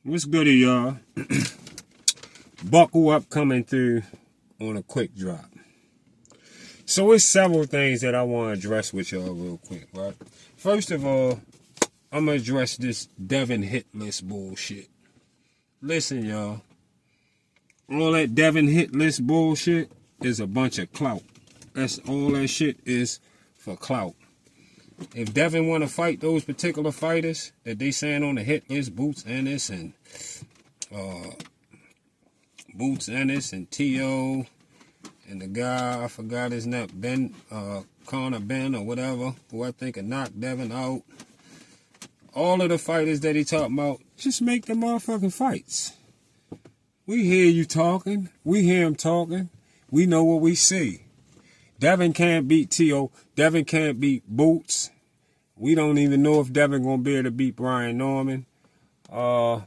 What's good, y'all? Buckle up, coming through on a quick drop. So it's several things that I want to address with y'all real quick, right? First of all, I'm going to address this Devin hit list bullshit. Listen, y'all. All that Devin hit list bullshit is a bunch of clout. That's all that shit is, for clout. If Devin want to fight those particular fighters that they saying on the hit list, Boots Ennis and T.O. and the guy, I forgot his name, Ben, Connor Ben or whatever, who I think knocked Devin out. All of the fighters that he talking about, just make the motherfucking fights. We hear you talking. We hear him talking. We know what we see. Devin can't beat T.O. Devin can't beat Boots. We don't even know if Devin gonna be able to beat Brian Norman. And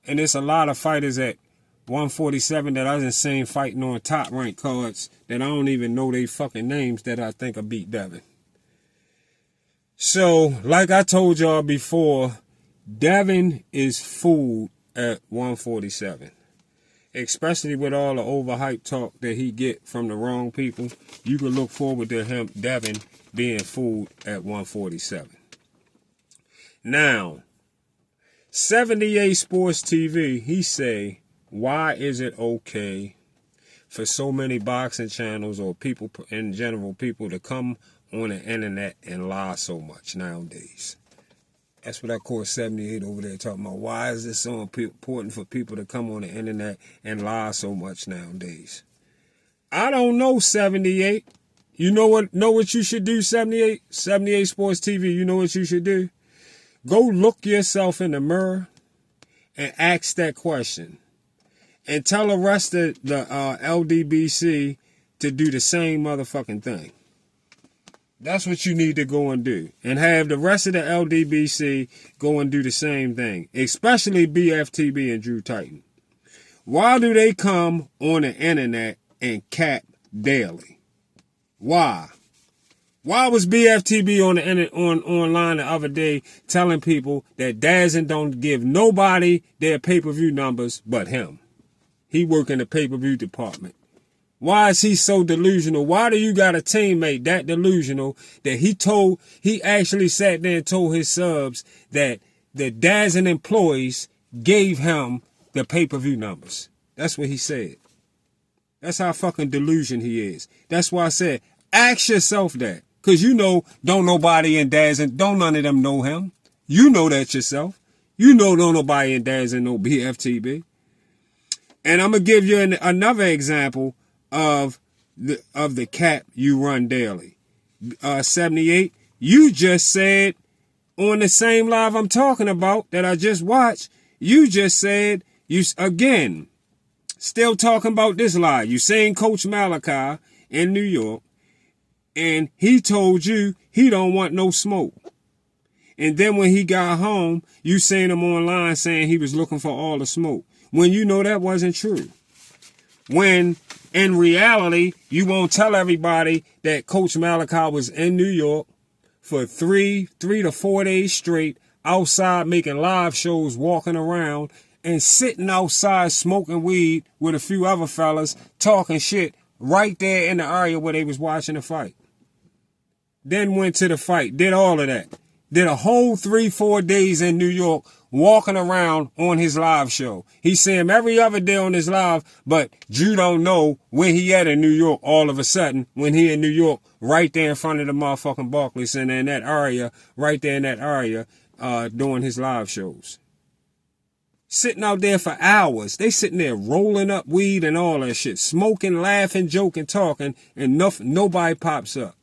there's a lot of fighters at 147 that I done seen fighting on top rank cards that I don't even know they fucking names that I think will beat Devin. So, like I told y'all before, Devin is fooled at 147. Especially with all the overhyped talk that he get from the wrong people. You can look forward to him, Devin, being fooled at 147. Now, 78 Sports TV, he say, why is it okay for so many boxing channels or people in general, people to come on the internet and lie so much nowadays? That's what I call 78 over there talking about. Why is this so important for people to come on the internet and lie so much nowadays? I don't know, 78. You know what you should do, 78? 78 Sports TV, you know what you should do? Go look yourself in the mirror and ask that question. And tell the rest of the LDBC to do the same motherfucking thing. That's what you need to go and do. And have the rest of the LDBC go and do the same thing. Especially BFTB and Drew Titan. Why do they come on the internet and cap daily? Why? Why was BFTB on the online the other day telling people that Dazn don't give nobody their pay-per-view numbers but him? He work in the pay-per-view department. Why is he so delusional? Why do you got a teammate that delusional that he actually sat there and told his subs that the Dazn employees gave him the pay-per-view numbers? That's what he said. That's how fucking delusion he is. That's why I said, ask yourself that. Because you know, don't nobody in Dazn, don't none of them know him. You know that yourself. You know don't nobody in Dazn know BFTB. And I'm going to give you another example of the cap you run daily. 78, you just said on the same live I'm talking about that I just watched, you just said, again, still talking about this live. You seen Coach Malachi in New York, and he told you he don't want no smoke. And then when he got home, you seen him online saying he was looking for all the smoke. When you know that wasn't true. When in reality, you won't tell everybody that Coach Malachi was in New York for three to 4 days straight, outside making live shows, walking around, and sitting outside smoking weed with a few other fellas, talking shit right there in the area where they was watching the fight. Then went to the fight, did all of that. Did a whole 3-4 days in New York walking around on his live show. He see him every other day on his live, but Drew don't know where he at in New York all of a sudden when he in New York right there in front of the motherfucking Barclays Center in that area, right there in that area, doing his live shows. Sitting out there for hours. They sitting there rolling up weed and all that shit, smoking, laughing, joking, talking, and nobody pops up.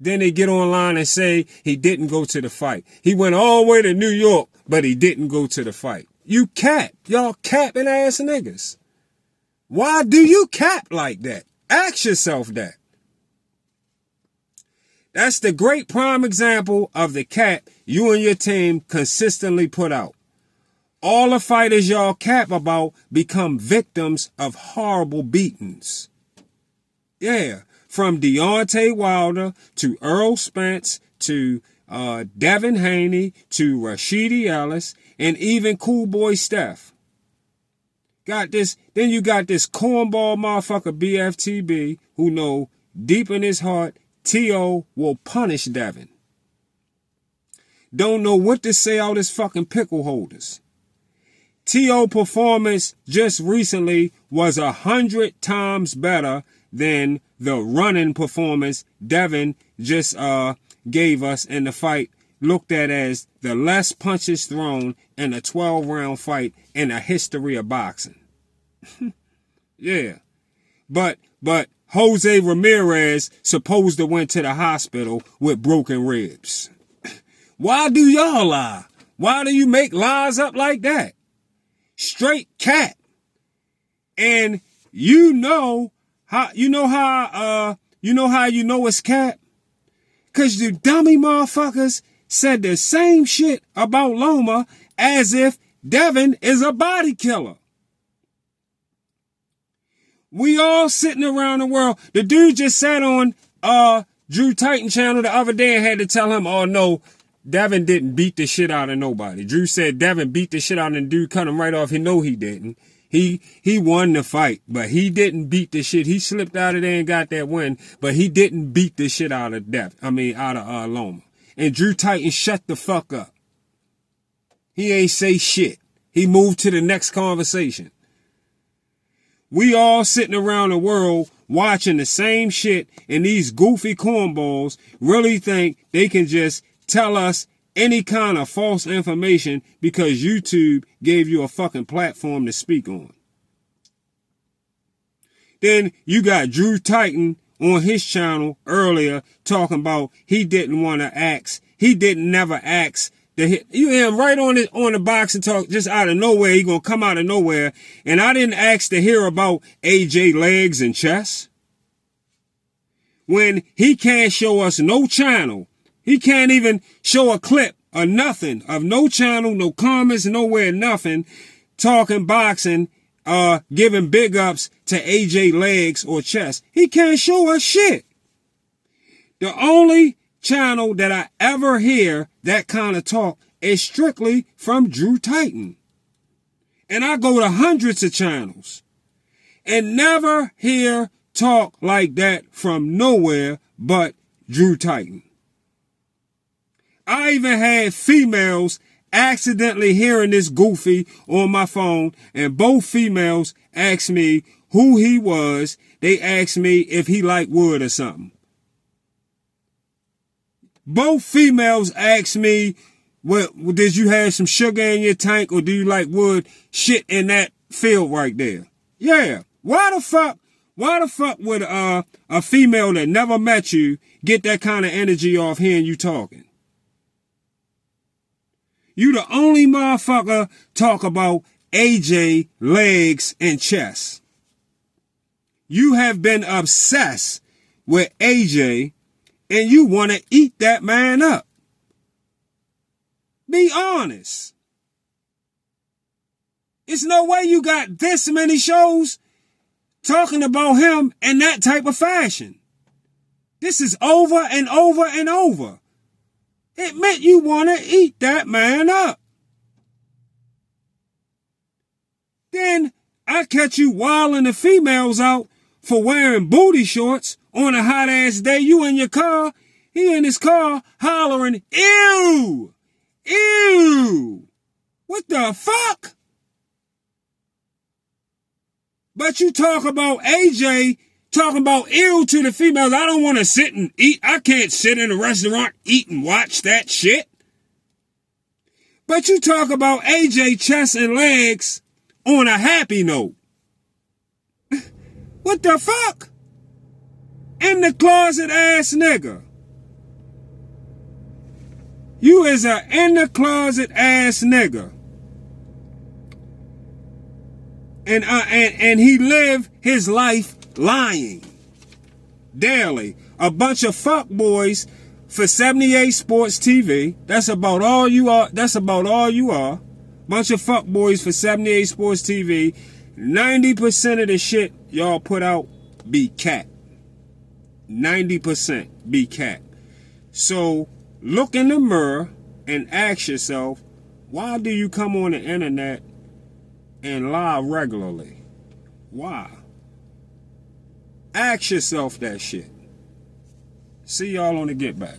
Then they get online and say he didn't go to the fight. He went all the way to New York, but he didn't go to the fight. You cap. Y'all capping ass niggas. Why do you cap like that? Ask yourself that. That's the great prime example of the cap you and your team consistently put out. All the fighters y'all cap about become victims of horrible beatings. Yeah, from Deontay Wilder to Earl Spence to Devin Haney to Rashidi Ellis and even Cool Boy Steph. Got this. Then you got this cornball motherfucker BFTB who know deep in his heart T.O. will punish Devin. Don't know what to say out his fucking pickle holders. T.O. performance just recently was 100 times better than the running performance Devin just gave us in the fight, looked at as the less punches thrown in a 12-round fight in the history of boxing. Yeah. But Jose Ramirez supposed to went to the hospital with broken ribs. Why do y'all lie? Why do you make lies up like that? Straight cat. And you know how it's cat? Cause the dummy motherfuckers said the same shit about Loma as if Devin is a body killer. We all sitting around the world. The dude just sat on Drew Titan channel the other day and had to tell him, oh no, Devin didn't beat the shit out of nobody. Drew said Devin beat the shit out of the dude, cut him right off. He know he didn't. He won the fight, but he didn't beat the shit. He slipped out of there and got that win, but he didn't beat the shit out of Loma. And Drew Titan shut the fuck up. He ain't say shit. He moved to the next conversation. We all sitting around the world watching the same shit, and these goofy cornballs really think they can just tell us any kind of false information because YouTube gave you a fucking platform to speak on. Then you got Drew Titan on his channel earlier talking about he didn't want to ask. He didn't never ask. You hear him right on the boxing talk just out of nowhere. He gonna come out of nowhere. And I didn't ask to hear about AJ legs and chest. When he can't show us no channel. He can't even show a clip or nothing of no channel, no comments, nowhere, nothing, talking boxing, giving big ups to AJ legs or chest. He can't show us shit. The only channel that I ever hear that kind of talk is strictly from Drew Titan. And I go to hundreds of channels and never hear talk like that from nowhere but Drew Titan. I even had females accidentally hearing this goofy on my phone, and both females asked me who he was. They asked me if he liked wood or something. Both females asked me, well, did you have some sugar in your tank or do you like wood? Shit in that field right there. Yeah. Why the fuck would a female that never met you get that kind of energy off hearing you talking? You the only motherfucker talk about AJ legs and chest. You have been obsessed with AJ and you want to eat that man up. Be honest. It's no way you got this many shows talking about him in that type of fashion. This is over and over and over. It meant you want to eat that man up. Then I catch you wilding the females out for wearing booty shorts on a hot ass day. You in your car, he in his car hollering, ew, ew. What the fuck? But you talk about AJ talking about ew to the females. I don't want to sit and eat. I can't sit in a restaurant, eat and watch that shit. But you talk about AJ chest and legs on a happy note. What the fuck? In the closet ass nigga. You is a in the closet ass nigga. And he lived his life lying daily. A bunch of fuck boys for 78 Sports TV. That's about all you are. That's about all you are. Bunch of fuckboys for 78 Sports TV. 90% of the shit y'all put out be cat. 90% be cat. So look in the mirror and ask yourself, why do you come on the internet and lie regularly? Why? Ask yourself that shit. See y'all on the Get Back.